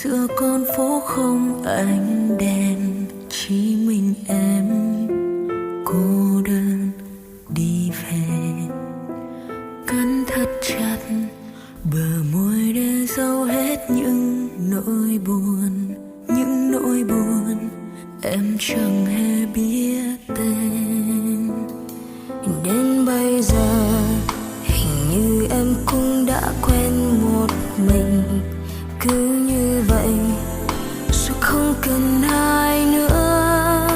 giữa con phố không ánh đèn, chỉ mình em cô đơn đi về. Cắn thật chặt bờ môi để giấu hết những nỗi buồn, những nỗi buồn em chẳng hề biết tên. Đến bây giờ hình như em cũng đã quen một mình, cứ như vậy rồi không cần ai nữa.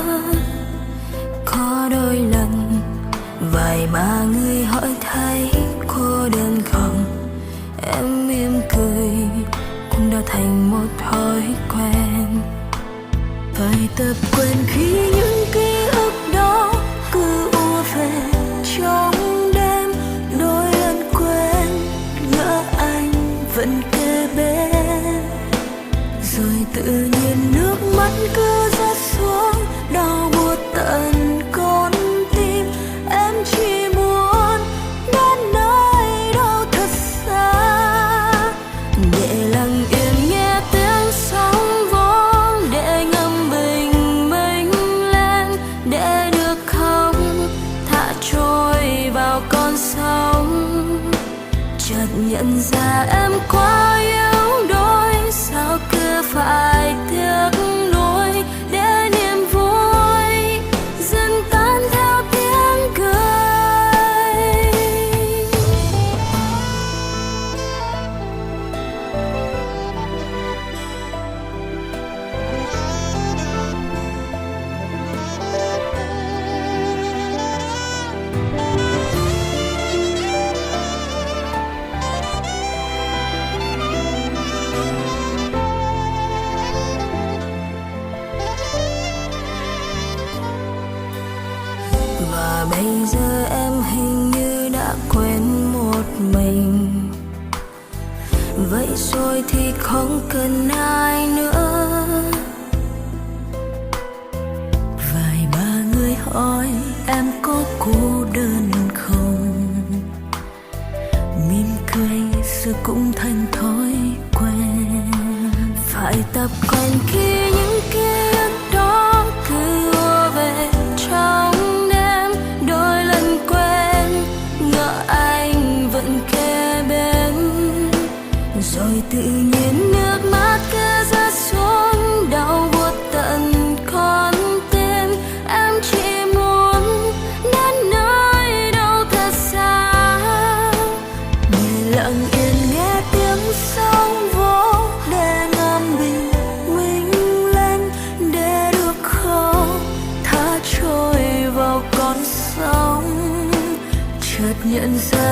Có đôi lần vài ba người hỏi thấy cô đơn không, em mỉm cười cũng đã thành một thói quen. Phải tập quen khi những ký ức đó cứ ùa về trong đêm. Đôi lần quên ngỡ anh vẫn kề bên, rồi tự nhiên nước mắt cứ rớt xuống đau buốt tận con tim. Em chỉ muốn đến nơi đâu thật xa để lặng yên nghe tiếng sóng vỗ, để ngâm bình minh lên, để được không thả trôi vào con sóng. Chợt nhận ra em quá yếu đuối, sao cứ phải tiếc nuối, để niềm vui dần tan theo tiếng cười. Và bây giờ em hình như đã quen một mình, vậy rồi thì không cần ai nữa. Vài ba người hỏi em có cô đơn không, mỉm cười giờ cũng thành thói quen. Phải tập quen khi những ký ức đó cứ ùa về trong đêm. Đôi lần quên ngỡ anh vẫn kề bên, rồi tự nhiên nước mắt cứ rớt xuống đau buốt tận con tim. Em chỉ muốn đến nơi đâu thật xa để lặng yên nghe tiếng sóng vỗ, để ngắm bình minh lên, để được không thả trôi vào con sóng. Chợt nhận ra